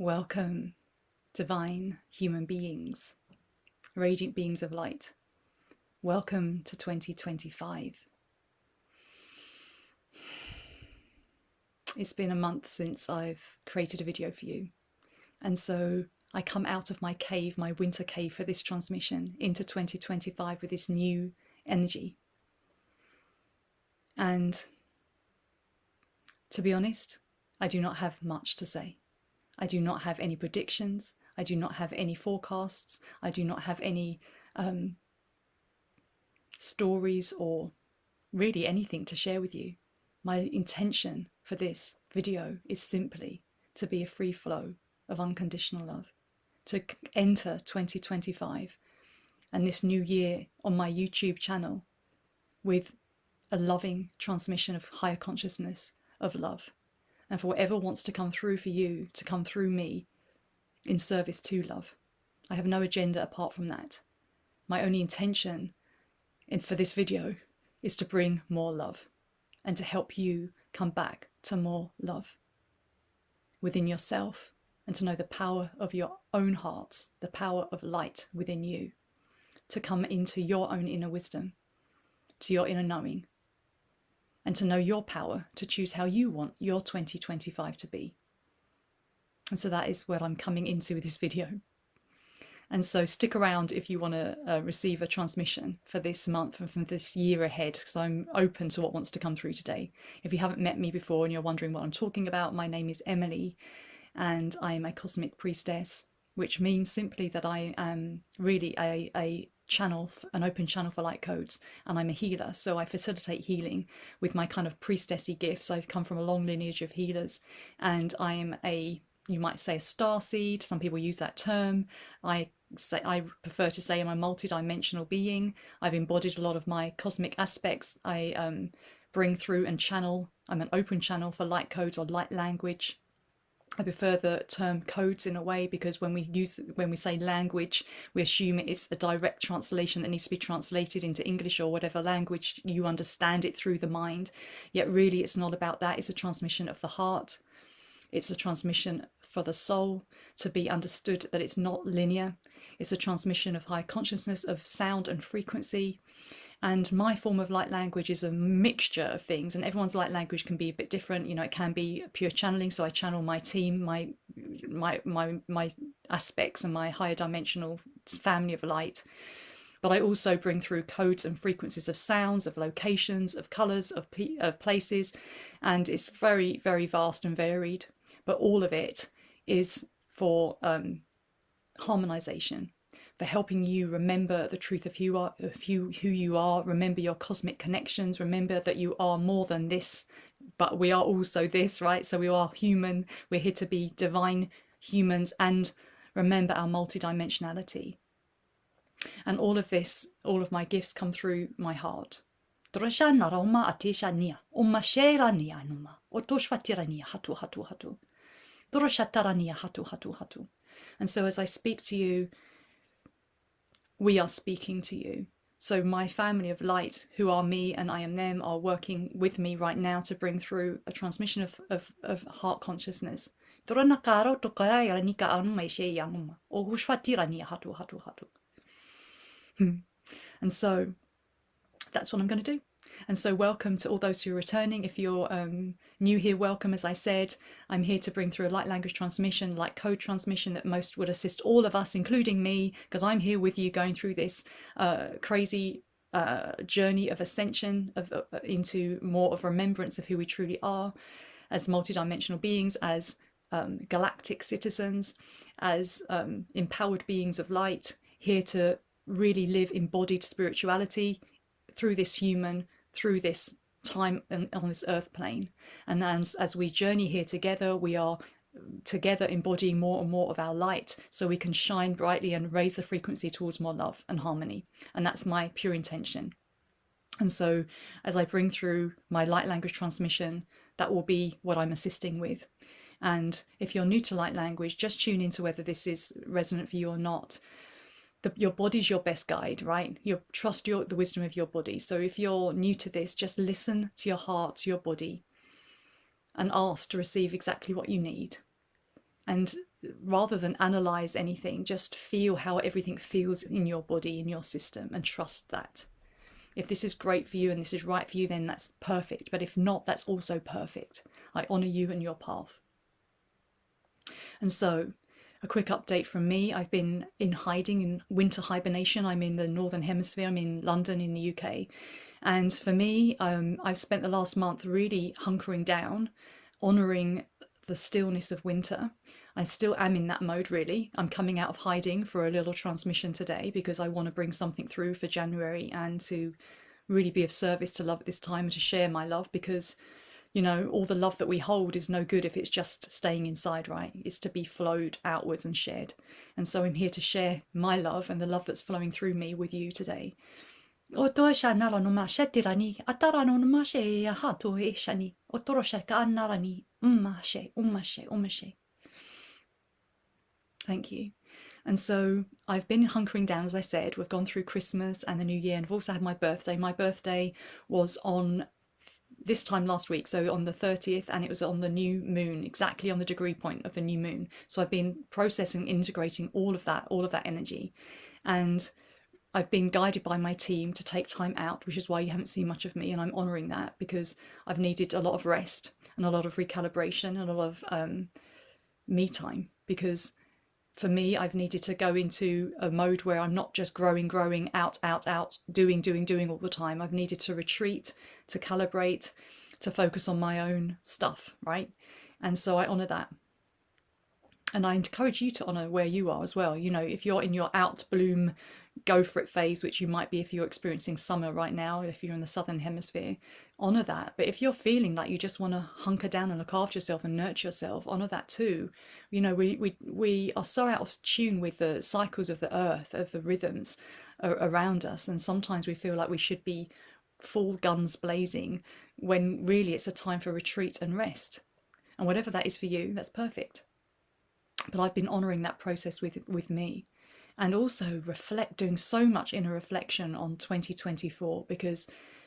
Welcome, divine human beings, radiant beings of light. Welcome to 2025. It's been a month since I've created a video for you. And so I come out of my cave, my winter cave for this transmission into 2025 with this new energy. And to be honest, I do not have much to say. I do not have any predictions. I do not have any forecasts. I do not have any stories or really anything to share with you. My intention for this video is simply to be a free flow of unconditional love, to enter 2025 and this new year on my YouTube channel with a loving transmission of higher consciousness, of love. And for whatever wants to come through for you, to come through me in service to love. I have no agenda apart from that. My only intention for this video is to bring more love and to help you come back to more love within yourself and to know the power of your own hearts, the power of light within you, to come into your own inner wisdom, to your inner knowing, and to know your power to choose how you want your 2025 to be. And so that is where I'm coming into with this video. And so stick around if you want to receive a transmission for this month and from this year ahead, because I'm open to what wants to come through today. If you haven't met me before and you're wondering what I'm talking about, my name is Emily and I am a cosmic priestess, which means simply that I am really a channel, an open channel for light codes, and I'm a healer. So I facilitate healing with my kind of priestessy gifts. I've come from a long lineage of healers, and I am you might say a star seed. Some people use that term. I prefer to say I'm a multidimensional being. I've embodied a lot of my cosmic aspects. I bring through and channel. I'm an open channel for light codes or light language. I prefer the term codes in a way because when we say language, we assume it's a direct translation that needs to be translated into English or whatever language you understand it through the mind. Yet really it's not about that. It's a transmission of the heart. It's a transmission for the soul to be understood that it's not linear. It's a transmission of high consciousness, of sound and frequency. And my form of light language is a mixture of things, and everyone's light language can be a bit different. You know, it can be pure channeling, so I channel my team, my aspects and my higher dimensional family of light. But I also bring through codes and frequencies of sounds, of locations, of colours, of places, and it's very, very vast and varied. But all of it is for harmonization, for helping you remember the truth of who you are, remember your cosmic connections, remember that you are more than this, but we are also this, right? So we are human, we're here to be divine humans, and remember our multidimensionality. And all of this, all of my gifts come through my heart. And so as I speak to you, we are speaking to you. So my family of light, who are me and I am them, are working with me right now to bring through a transmission of heart consciousness. And so that's what I'm going to do. And so welcome to all those who are returning. If you're new here, welcome. As I said, I'm here to bring through a light language transmission, light code transmission that most would assist all of us, including me, because I'm here with you going through this crazy journey of ascension into more of remembrance of who we truly are as multidimensional beings, as galactic citizens, as empowered beings of light, here to really live embodied spirituality through this time on this earth plane. And as we journey here together, we are together embodying more and more of our light so we can shine brightly and raise the frequency towards more love and harmony. And that's my pure intention. And so as I bring through my light language transmission, that will be what I'm assisting with. And if you're new to light language, just tune into whether this is resonant for you or not. Your body's your best guide, right? You trust the wisdom of your body. So if you're new to this, just listen to your heart, to your body, and ask to receive exactly what you need. And rather than analyze anything, just feel how everything feels in your body, in your system, and trust that. If this is great for you and this is right for you, then that's perfect. But if not, that's also perfect. I honor you and your path. And so, a quick update from me. I've been in hiding, in winter hibernation. I'm in the Northern Hemisphere. I'm in London in the UK. And for me, I've spent the last month really hunkering down, honouring the stillness of winter. I still am in that mode, really. I'm coming out of hiding for a little transmission today because I want to bring something through for January and to really be of service to love at this time and to share my love, because you know, all the love that we hold is no good if it's just staying inside, right? It's to be flowed outwards and shared. And so I'm here to share my love and the love that's flowing through me with you today. Thank you. And so I've been hunkering down, as I said. We've gone through Christmas and the New Year, and I've also had my birthday. My birthday was on this time last week, so on the 30th, and it was on the new moon, exactly on the degree point of the new moon. So I've been processing, integrating all of that energy, and I've been guided by my team to take time out, which is why you haven't seen much of me, and I'm honouring that because I've needed a lot of rest and a lot of recalibration and a lot of me time, because for me, I've needed to go into a mode where I'm not just growing, out, doing all the time. I've needed to retreat, to calibrate, to focus on my own stuff, right? And so I honour that. And I encourage you to honour where you are as well. You know, if you're in your out bloom, go for it phase, which you might be if you're experiencing summer right now, if you're in the southern hemisphere, honour that. But if you're feeling like you just want to hunker down and look after yourself and nurture yourself, honour that too. You know, we are so out of tune with the cycles of the earth, of the rhythms around us, and sometimes we feel like we should be full guns blazing when really it's a time for retreat and rest. And whatever that is for you, that's perfect. But I've been honouring that process with me, and also doing so much inner reflection on 2024, because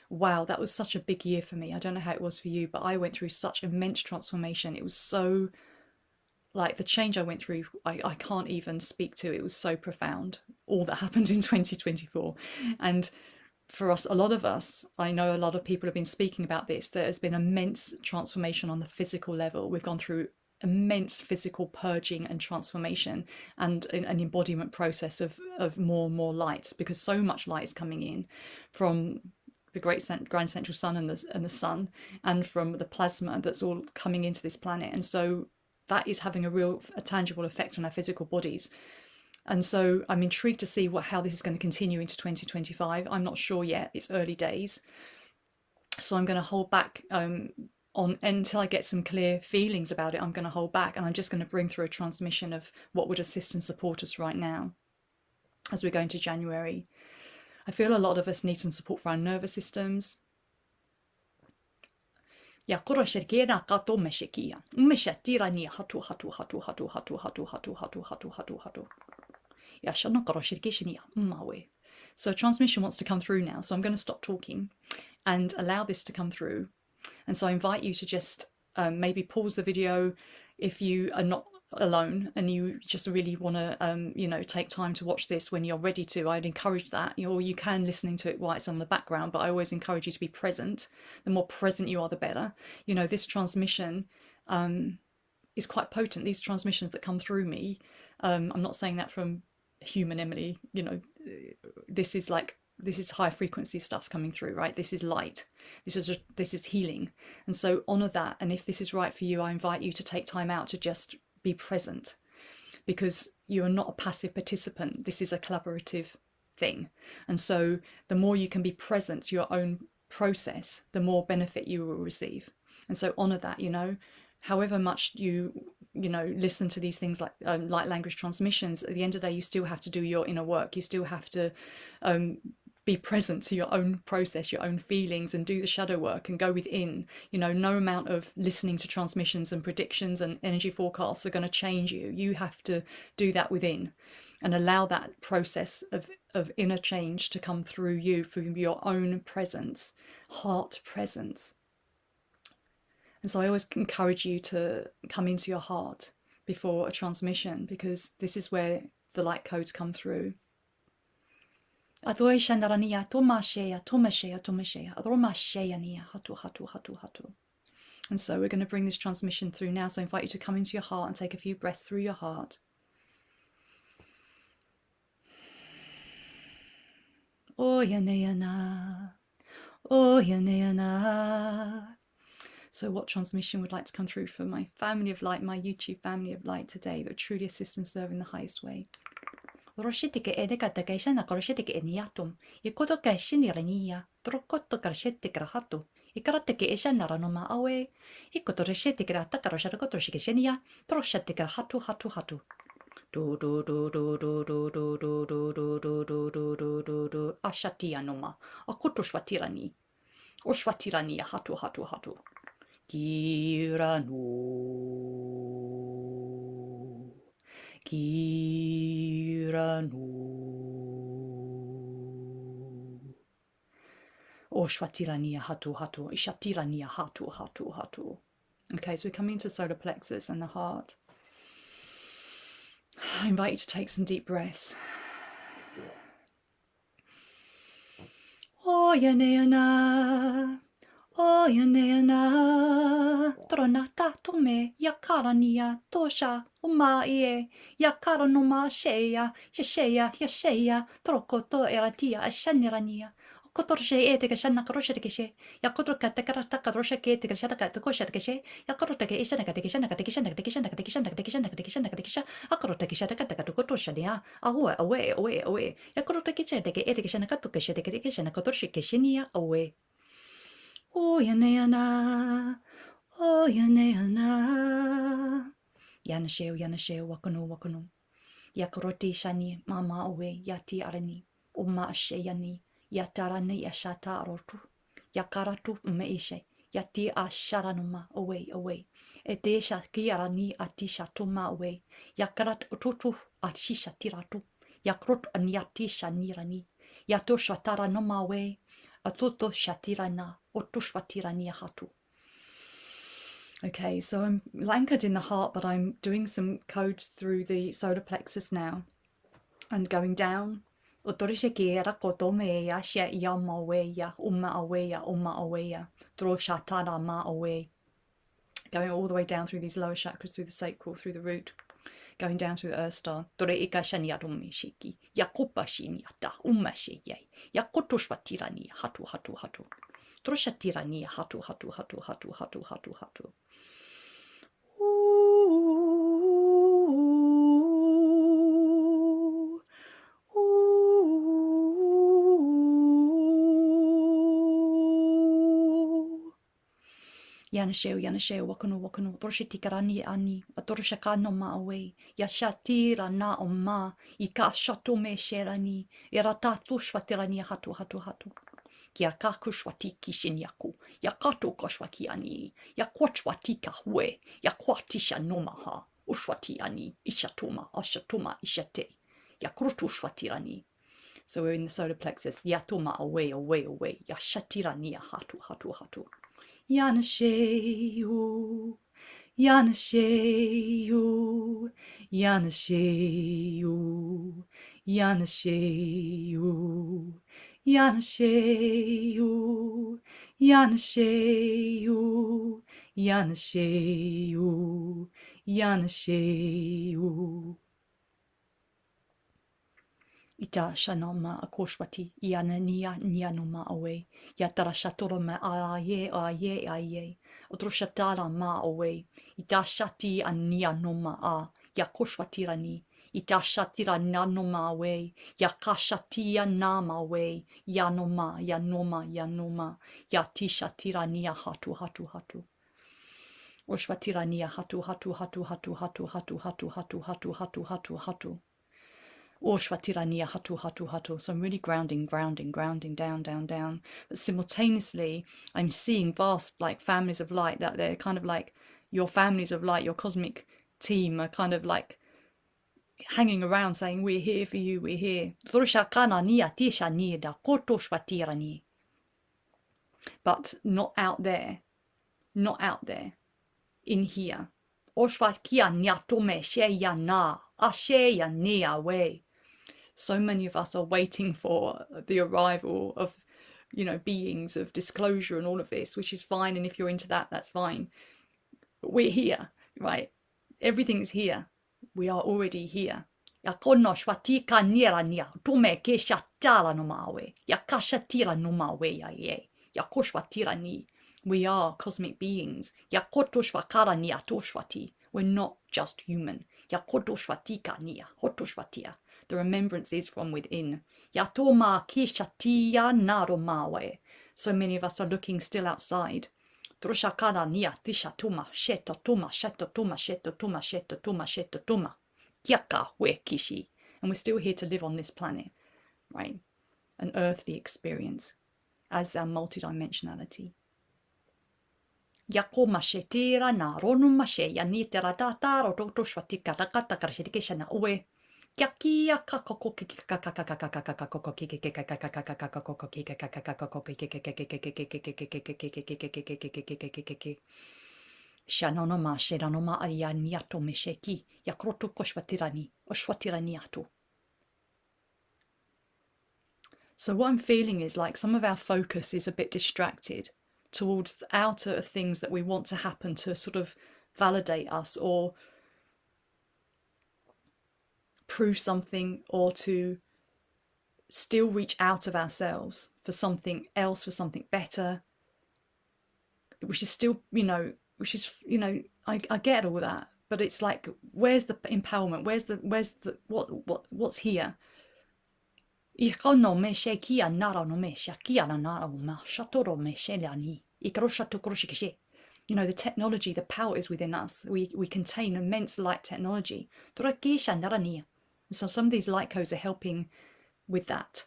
wow, that was such a big year for me. I don't know how it was for you, but I went through such immense transformation. It was so, like, the change I went through, I can't even speak to. It was so profound, all that happened in 2024. And for us, a lot of us, I know a lot of people have been speaking about this, there has been immense transformation on the physical level. We've gone through immense physical purging and transformation, and an embodiment process of more and more light, because so much light is coming in from the grand central sun and the sun, and from the plasma that's all coming into this planet. And so that is having a tangible effect on our physical bodies. And so I'm intrigued to see how this is going to continue into 2025. I'm not sure yet. It's early days. So I'm going to hold back until I get some clear feelings about it. I'm going to hold back, and I'm just going to bring through a transmission of what would assist and support us right now as we're going to January. I feel a lot of us need some support for our nervous systems. Ya koro sherkera kato meshikia. Meshatira ni hatu hatu hatu hatu hatu hatu hatu hatu hatu hatu hatu. Ya shana koro sherkeshnia mawe. So transmission wants to come through now. So I'm going to stop talking and allow this to come through. And so I invite you to just maybe pause the video if you are not alone and you just really want to, take time to watch this when you're ready to. I'd encourage that. Or you can listening to it while it's on the background, but I always encourage you to be present. The more present you are, the better. You know, this transmission is quite potent. These transmissions that come through me, I'm not saying that from human Emily, this is high frequency stuff coming through, right? This is light. This is healing. And so honor that. And if this is right for you, I invite you to take time out to just be present, because you are not a passive participant. This is a collaborative thing. And so the more you can be present to your own process, the more benefit you will receive. And so honor that, however much you listen to these things like light language transmissions, at the end of the day, you still have to do your inner work. You still have to be present to your own process, your own feelings, and do the shadow work and go within. No amount of listening to transmissions and predictions and energy forecasts are going to change you. You have to do that within and allow that process of inner change to come through you, from your own presence, heart presence. And so I always encourage you to come into your heart before a transmission, because this is where the light codes come through. And so we're going to bring this transmission through now. So I invite you to come into your heart and take a few breaths through your heart. So what transmission would like to come through for my family of light, my YouTube family of light today, that truly assist and serve in the highest way? Ashatianoma, Akotoshwatirani, Oshwatirani, Hatu Hatu Hatu. Kiranu, Kiranu, Oshwatirani, Hatu Hatu, Ishatirani, Hatu Hatu Hatu. Okay, so we're coming into solar plexus and the heart. I invite you to take some deep breaths. Oyaneana, Oyaneana, Tronata tome, Yakarania, Tosha, Umae, Yakaranoma, Shea, Yashea, Yashea, Trokoto, Eratia, Ashanirania. Kotorshe eteke shanna koroshe teke she yakoto katakarasta koroshe ke teke shaka kosha teke she yakoto teke ishana teke shana teke shana teke shana teke shana teke shana teke shana teke sha akoro teke shaka teke kotosha dia awe yakoto teke she teke eteke shana katoke she teke shana kotorshe ke shinia awe o yaneana yana sheo wakano yakoroti shani mama awe yati arani umma asheyani Yatarani yashata arotu, yakaratu meishe, yati asharanuma away. Edesha kiarani atishatuma away, yakarat tutu atishatiratu, yakrut anyati shanirani, yato shataranuma away, atuto shatirana, otushwatirani hatu. Okay, so I'm anchored in the heart, but I'm doing some codes through the solar plexus now and going down. Utorishekera kotomeya she yamaweya aweya droshatara ma away. Going all the way down through these lower chakras, through the sacral, through the root, going down through the earth star. Doreika shanyadome shiki yakupa shinyata umasheye yakotoshwatirani hatu droshatirani hatu Yanasheo, wakano, dorshitikarani ani, adorshakano ma away, yashatira na oma, ikashato me sherani, iratatu shwatirani hatu. Kiakaku shwatiki shinyaku, yakato koshwakiani, yakwachwatika hue, yakwatisha nomaha, ushwatiani, ashatuma ishate, yakrutu shwatirani. So we're in the solar plexus, yatuma away, yashatirani hatu. Yanasheo, Yanasheo, Yanasheo, Yanasheo, Yanasheo, Yanasheo, Yanasheo, Yanasheo. Ita shanoma akoshwati yana nianoma away yatara shatoroma aye otroshatara ma away ita shati anianoma a yakoshwatirani ita shatira nanoma away yakashatia nama away yanoma yati shatirania hatu oshwatirania hatu Oshwatirania hatu. So I'm really grounding down. But simultaneously, I'm seeing vast like families of light that they're kind of like your families of light, your cosmic team are kind of like hanging around saying, we're here for you, we're here. But not out there, in here. Oshwakia nyatome sheya na. Asheya ni awe. So many of us are waiting for the arrival of, beings of disclosure and all of this, which is fine. And if you're into that, that's fine. But we're here, right? Everything's here. We are already here. Yakono shwatika nirania. Tume ke shatala no mawe. Yakashatira no mawe ya ye. Yakoshwatira ni. We are cosmic beings. Yakotoshwakara ni atoshwati. We're not just human. Yakotoshwatika ni hotoshwatia. The remembrance is from within. Yatoma kishatia naromawe. So many of us are looking still outside. Drushakana nia tishatuma shetotuma shetotuma shetotuma shetotuma shetotuma. Kyaka we kishi. And we're still here to live on this planet, right? An earthly experience as our multidimensionality. Yako mashetira na ronu mashe yanitera tata roto shwatika takata karshedikesha na uwe. Shanonoma sheranoma arianiato mesheki yakroto koshwatirani oshwatiraniato. So what I'm feeling is like some of our focus is a bit distracted towards the outer things that we want to happen to sort of validate us or prove something, or to still reach out of ourselves for something else, for something better, which is still, I get all that, but it's like, where's the empowerment? What's here? The technology, the power is within us. We contain immense light technology. So some of these light codes are helping with that.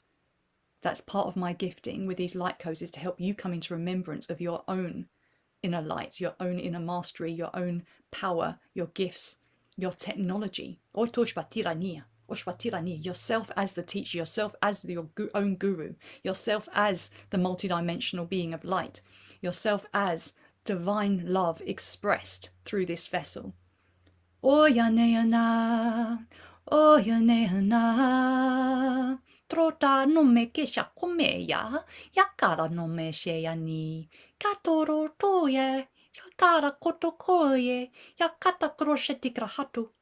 That's part of my gifting with these light codes, is to help you come into remembrance of your own inner light, your own inner mastery, your own power, your gifts, your technology. Yourself as the teacher, yourself as your own guru, yourself as the multidimensional being of light, yourself as divine love expressed through this vessel. Trota no me kesha komeya, yakara no me sheyani, katoro toye, yakara kotokoye, yakata kroshetikra hatu.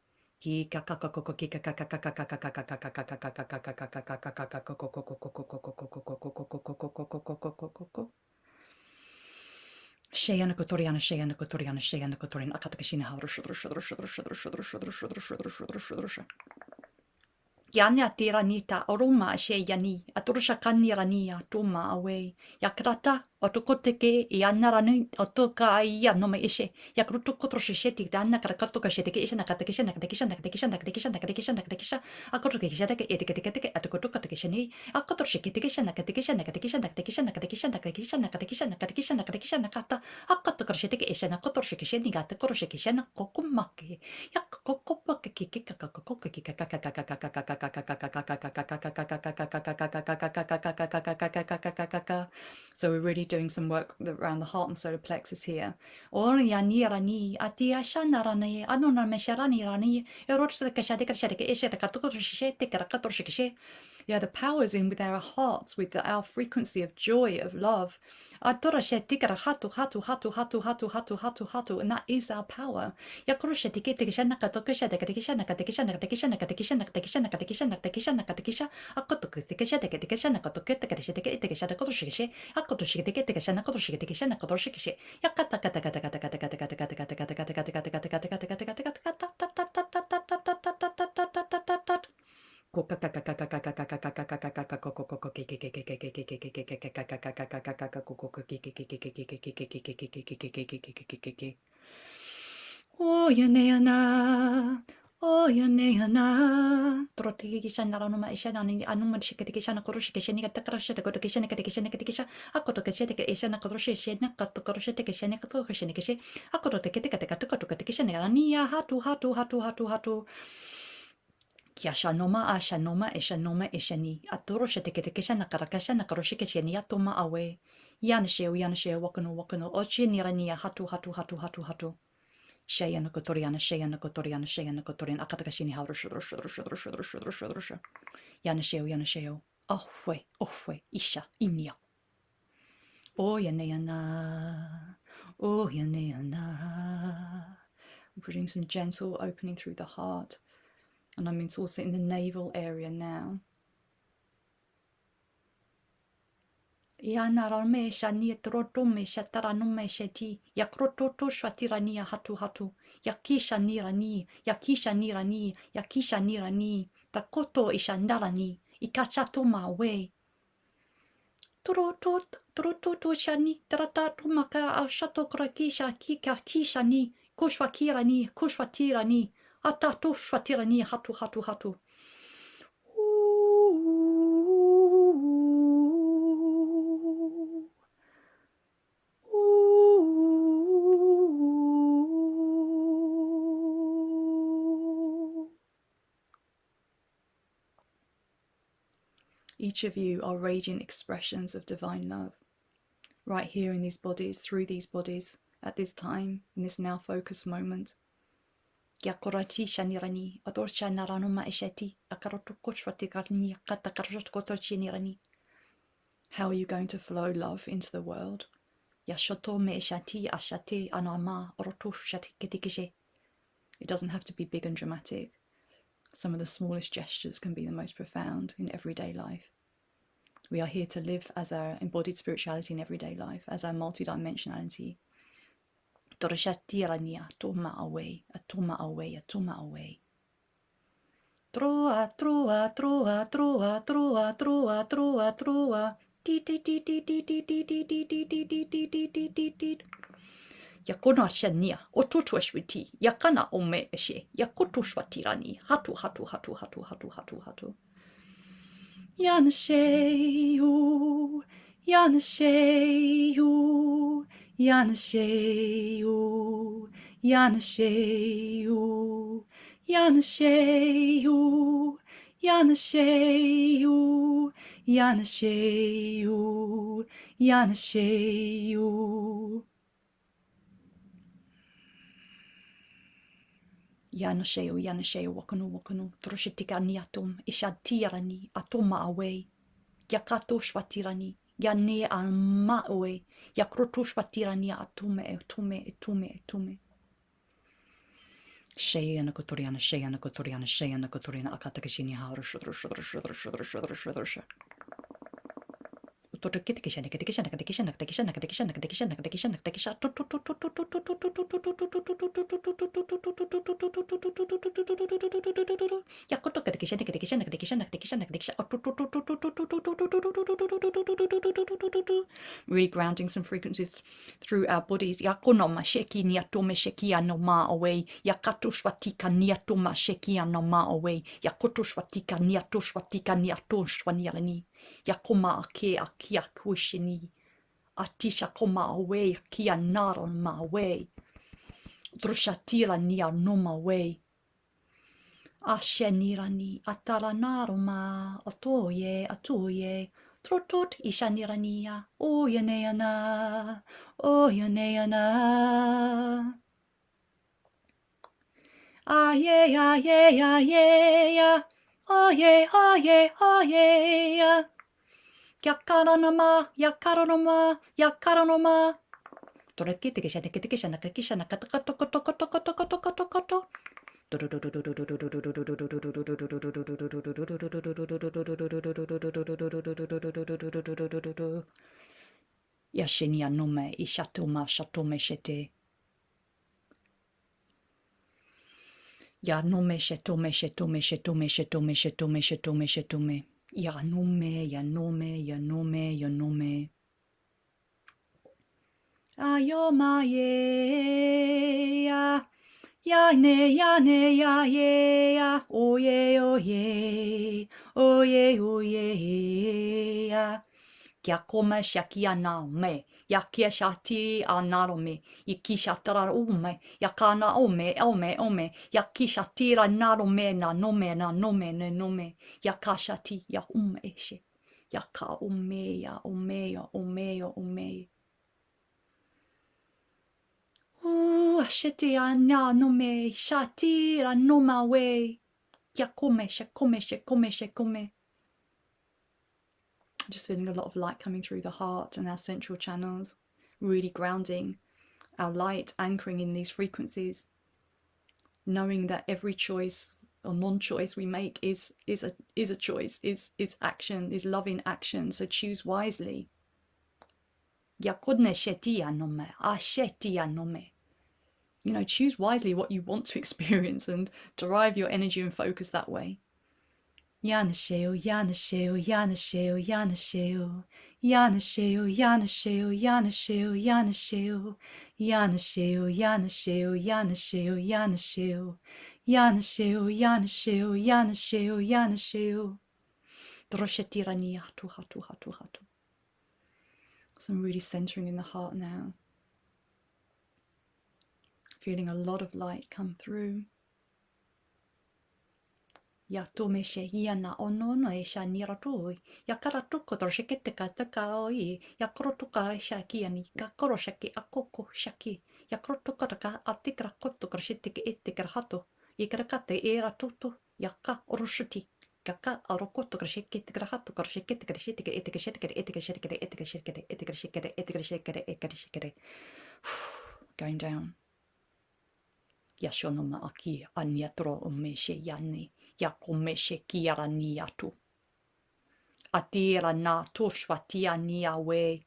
Shayana Kotoriana, Shayana Kotoriana, Shayana Kotorian, Akatakashina Havrusha. Yanya tiranita oruma sheyani, aturusha kanirania tuma away. Yakrata, otokoteke, yanarani, otoka yanome ishe, yakrutokotrosheti, dana krakatoka shetikation, akatakishan, akotrokisha, etiquette, atokotokatakishani, akotroshikitication, nakata, akatokroshetikation, akotroshikishani, gatakoroshikisan, kokumake, So we're really doing some work around the heart and solar plexus here. Yeah, the power is in with our hearts, with our frequency of joy, of love. And that is our power. Oh, Yaneana. Oh, Yaneana. Trotikishan Naranuma Ishanani, Anuma Shikation, Koroshikation, Takrasha, Kotakishan, Katakishan, Akotokashan, Koroshan, Katokoroshan, Katokoroshan, Akotokatakatakatakatakatakishan, Ania, Hatu. Kiashanoma, Ashanoma, Eshanoma, Eshani, Atoroshakation, Nakarakashan, Nakaroshikation, Yatoma away. Yanashe, Wakano, Ochi Nirania, Hatu. Shayana Kotoriana, Shayana Kotoriana, Shayana Kotoriana, Akatakashini Harusha, Yanasheo, Yanasheo, Ohwe, Isha, Inya. Oh Yaneana, oh Yaneana. We're doing some gentle opening through the heart. And I'm also in the navel area now. Yanarame shani trotome shataranome sheti yakrototo shwatirania hatu yakisha nirani yakisha nirani takoto ishandarani ikachato mawe trototo shani tratato maka ashato krakisha kishani kushwatirani atato shwatirani hatu Each of you are radiant expressions of divine love, right here in these bodies, through these bodies, at this time, in this now focused moment. How are you going to flow love into the world? It doesn't have to be big and dramatic. Some of the smallest gestures can be the most profound in everyday life. We are here to live as our embodied spirituality in everyday life, as our multidimensionality. Atoma away. Troa. Yakona shania, ototoshwiti, yakana ome eshe, yakotoshwatirani, hatu. Yanasheu, Yanasheo, wakano, troshitikani atom, ishatirani, atoma away, yakato shwatirani, yane amawe, yakroto shwatirani, atume. Shayana Kotoriana, Akatakashini Harush. Really grounding some frequencies through our bodies. Yakonoma sheki niatome sheki anoma away. Yakato shwatika niatoma sheki anoma away. Yakoto shwatika niato shwanialani. Yakoma ake akia kushini. Atisha koma away kia naron ma away. Drushatira nia noma away. Ashenirani ataranaroma atoye. Trotot ishanirania. Oyaneana. Aye. Oye. Yakaronoma. Yashenia nome ishatoma shatome shete. Ya nome shetome. Ya nome. Ayomaye. Yane. Oye. Yakoma shakia na me. Yakia shati anarome. Ikishatara ume. Yakana ome. Yakishatira narome na nome. Yakashati ya eshe. Yaka ume. Sheti anya no me shati ra no ma we. Yakome shekome shekome shekome. Just feeling a lot of light coming through the heart and our central channels, really grounding our light, anchoring in these frequencies, knowing that every choice or non-choice we make is a choice, is action, is loving action. So choose wisely. You know, choose wisely what you want to experience and derive your energy and focus that way. Yanasheo, Yanasheo, Yanasheo, Yanasheo, Yanasheo, Yanasheo, Yanasheo, Yanasheo, Yanasheo, Yanasheo, Yanasheo, Yanasheo, Yanasheo, Yanasheo, Yanasheo, Yanasheo. Droshetirani hatu hatu hatu hatu. So I'm really centering in the heart now. Feeling a lot of light come through. Ya tome she iana ono no e sha niratoi. Ya karatuko droshekete kataka oi. Ya korotuka shakiani. Ka koroshaki akoko shaki. Ya korotuka ka atikra koto kroshetike etikra hato. Ikrakate era toto. Ya ka oroshuti. Kaka arokoto kroshekete krahato kroshekete kroshetike etikra shetikere etikra shetikere etikra shetikere etikra shetikere etikra shetikere etikra shetikere. Going down. Yashonoma aki aniatro omeshe yani. Yakomeshe kiara ni atu. Atira na toshwatia ni awe.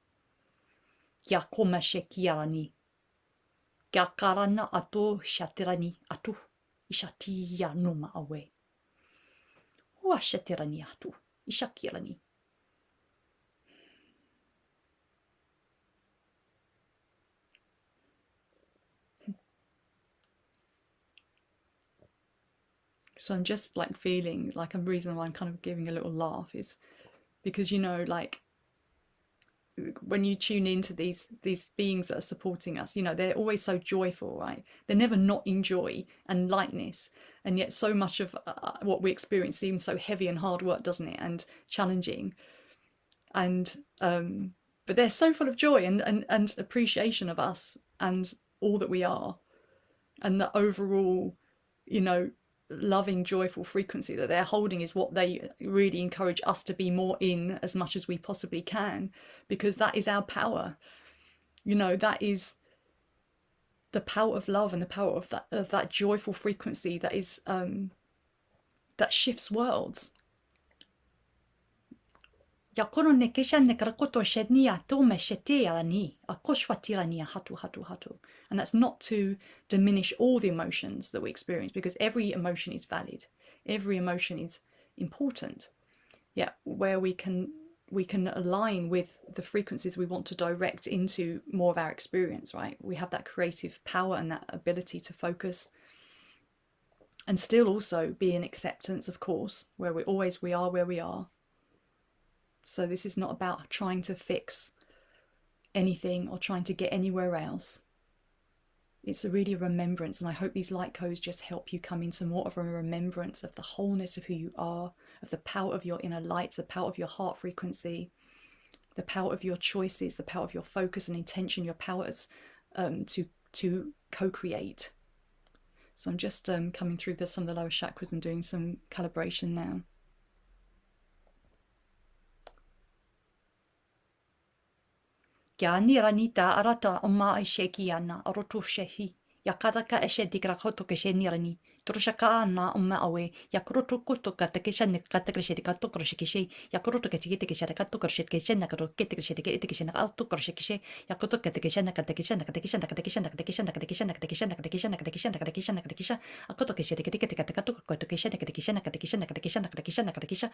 Yakomeshe kiara ni. Yakarana ato shatirani atu. Ishatia noma awe. Washatirani atu. Ishakirani. So I'm just like feeling like a reason why I'm kind of giving a little laugh is because, you know, like when you tune into these beings that are supporting us, you know, they're always so joyful, right? They're never not in joy and lightness. And yet so much of what we experience seems so heavy and hard work, doesn't it? And challenging. And, but they're so full of joy and appreciation of us and all that we are. And the overall, you know, loving, joyful frequency that they're holding is what they really encourage us to be more in as much as we possibly can, because that is our power. You know, that is the power of love and the power of that joyful frequency that is that shifts worlds. And that's not to diminish all the emotions that we experience, because every emotion is valid, every emotion is important. Yeah, where we can align with the frequencies we want to direct into more of our experience, right? We have that creative power and that ability to focus, and still also be in acceptance, of course, where we are where we are. So this is not about trying to fix anything or trying to get anywhere else. It's really a remembrance, and I hope these light codes just help you come into more of a remembrance of the wholeness of who you are, of the power of your inner light, the power of your heart frequency, the power of your choices, the power of your focus and intention, your powers to co-create. So I'm just coming through some of the lower chakras and doing some calibration now. Kia nira nita arata o maa sheki ana aroto shehi. Ya karaka e she dikra koto ke she nirani. Troshaka ana o maa we. Ya kroto koto kata ke shane kata ke she kato kroshe ke she. Ya kroto ke tigite ke she kato kroshe ke she na kro ke ke she ke ke she na auto kroshe ke she. Ya koto ke ke she na kata ke she na kata ke she na kata ke she na kata ke she na kata ke she na kata ke she na kata ke she na kata ke she na kata ke she na kata ke she. Akoto ke she ke ke kata kato koto ke she na kata ke she na kata ke she na kata ke she na kata ke she na kata ke she.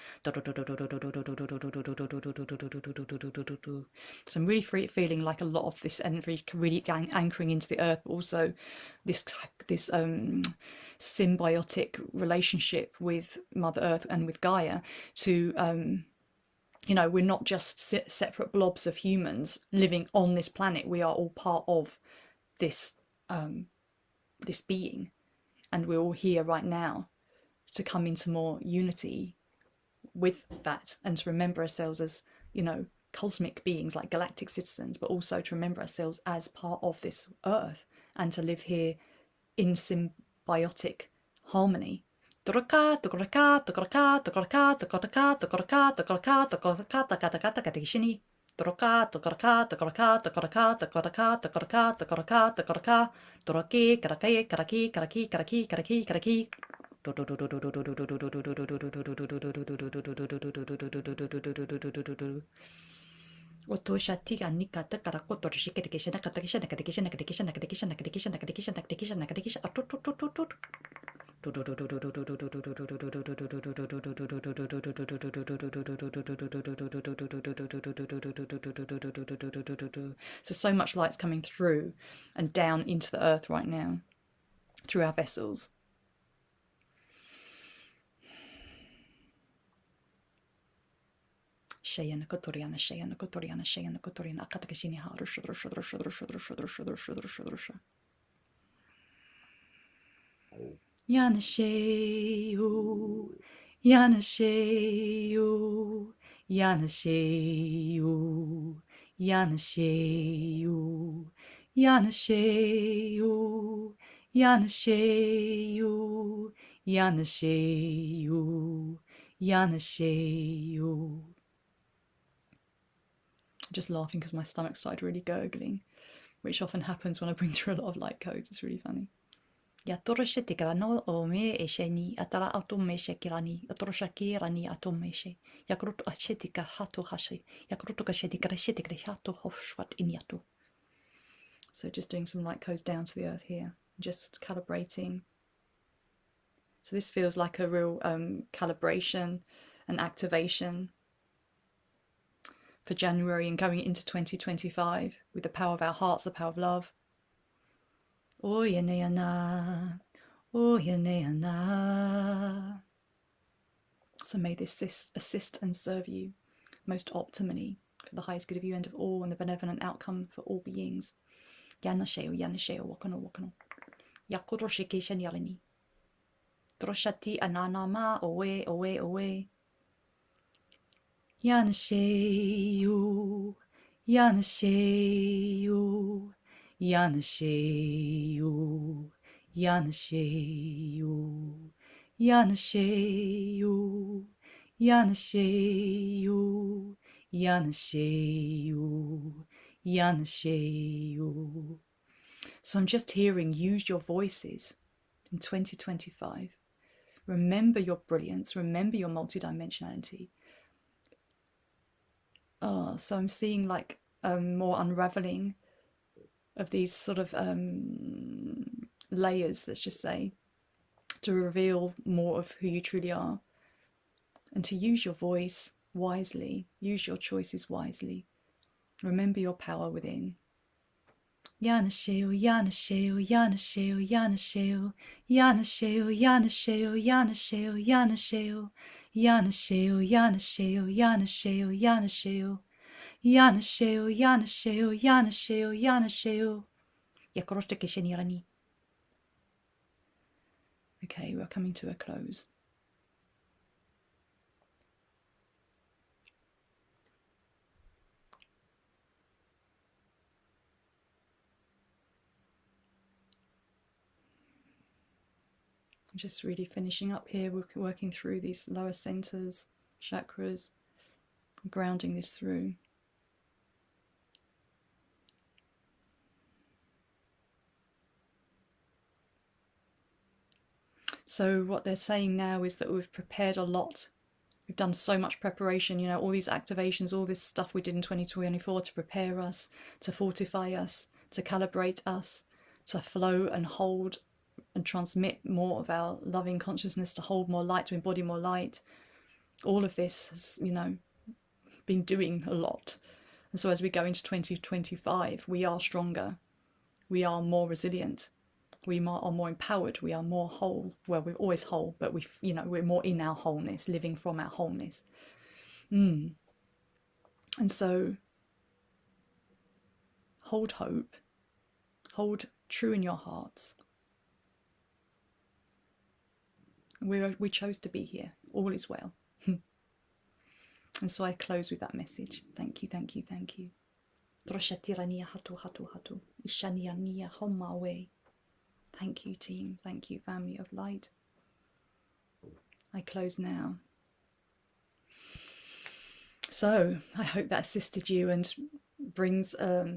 So I'm really feeling like a lot of this energy really anchoring into the earth, but also this symbiotic relationship with Mother Earth and with Gaia to, you know, we're not just separate blobs of humans living on this planet. We are all part of this, this being, and we're all here right now to come into more unity with that and to remember ourselves as, you know, cosmic beings like galactic citizens, but also to remember ourselves as part of this earth and to live here in symbiotic harmony. So much light's coming through and down into the earth right now through our vessels. Shayana Kotoriana, Shayana Kotoriana, Shayana Kotoriana, Akatakashini Harusha, Drusha, Drusha, Drusha, Drusha, Drusha, Drusha, Drusha, Drusha. Yana Shayu, Yana Shayu, Yana Shayu, Yana Shayu, Yana Shayu, Yana Shayu, Yana Shayu, Yana Shayu. Just laughing because my stomach started really gurgling, which often happens when I bring through a lot of light codes. It's really funny. Yatoroshe tigrano o me esheni atara atome shekirani atoroshaki rani atomeshe yakroto ashetika hato hashi yakroto kashetika shetika hato hoshwat inyato. So just doing some light codes down to the earth here, just calibrating. So this feels like a real calibration and activation for January and going into 2025 with the power of our hearts, the power of love. Oyaneana, Oyaneana. So may this assist and serve you most optimally for the highest good of you and of all, and the benevolent outcome for all beings. Yanasheo, Yanasheo, Wakano, Wakano. Yakoroshike Shanyalini. Droshati Ananama, Owe, Owe, Owe. Yanasheo, Yanasheo, Yanasheo, Yanasheo, Yanasheo, Yanasheo, Yanasheo, Yanasheo. So I'm just hearing, use your voices in 2025. Remember your brilliance, remember your multidimensionality. Oh, so I'm seeing like more unraveling of these sort of layers, let's just say, to reveal more of who you truly are, and to use your voice wisely, use your choices wisely. Remember your power within. Yanasheo, Yanasheo, Yanasheo, Yanasheo, Yanasheo, Yanasheo, Yanasheo, Yanasheo, Yanasheo, Yanasheo, Yanasheo, Yanasheo, Yanasheo, Yanasheo, Yanasheo, Yanasheo. Yakoroshte Keshenirani. Okay, we're coming to a close. Just really finishing up here, working through these lower centers, chakras, grounding this through. So what they're saying now is that we've prepared a lot. We've done so much preparation, you know, all these activations, all this stuff we did in 2024 to prepare us, to fortify us, to calibrate us, to flow and hold and transmit more of our loving consciousness, to hold more light, to embody more light. All of this has, you know, been doing a lot. And so as we go into 2025, we are stronger, we are more resilient, we are more empowered, we are more whole. Well, we're always whole, but we're more in our wholeness, living from our wholeness. And so hold hope, hold true in your hearts. We chose to be here. All is well. And so I close with that message. Thank you, thank you, thank you. Droshatirania hatu hatu hatu. Ishaniania homawe. Thank you, team. Thank you, family of light. I close now. So I hope that assisted you and brings a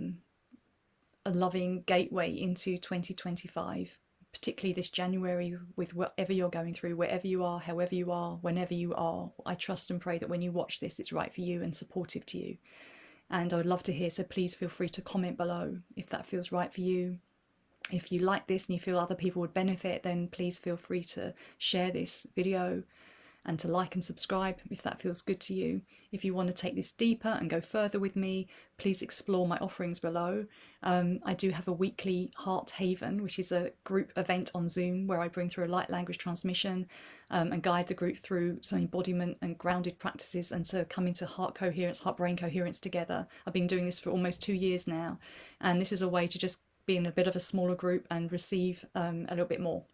loving gateway into 2025, particularly this January, with whatever you're going through, wherever you are, however you are, whenever you are. I trust and pray that when you watch this, it's right for you and supportive to you. And I would love to hear, so please feel free to comment below if that feels right for you. If you like this and you feel other people would benefit, then please feel free to share this video and to like and subscribe if that feels good to you. If you want to take this deeper and go further with me, please explore my offerings below. I do have a weekly Heart Haven, which is a group event on Zoom where I bring through a light language transmission and guide the group through some embodiment and grounded practices and to come into heart coherence, heart-brain coherence together. I've been doing this for almost 2 years now, and this is a way to just be in a bit of a smaller group and receive a little bit more,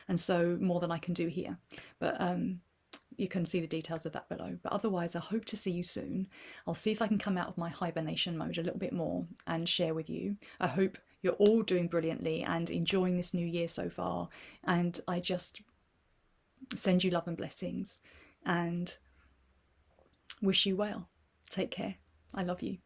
and so more than I can do here. But you can see the details of that below. But otherwise, I hope to see you soon. I'll see if I can come out of my hibernation mode a little bit more and share with you. I hope you're all doing brilliantly and enjoying this new year so far. And I just send you love and blessings and wish you well. Take care. I love you.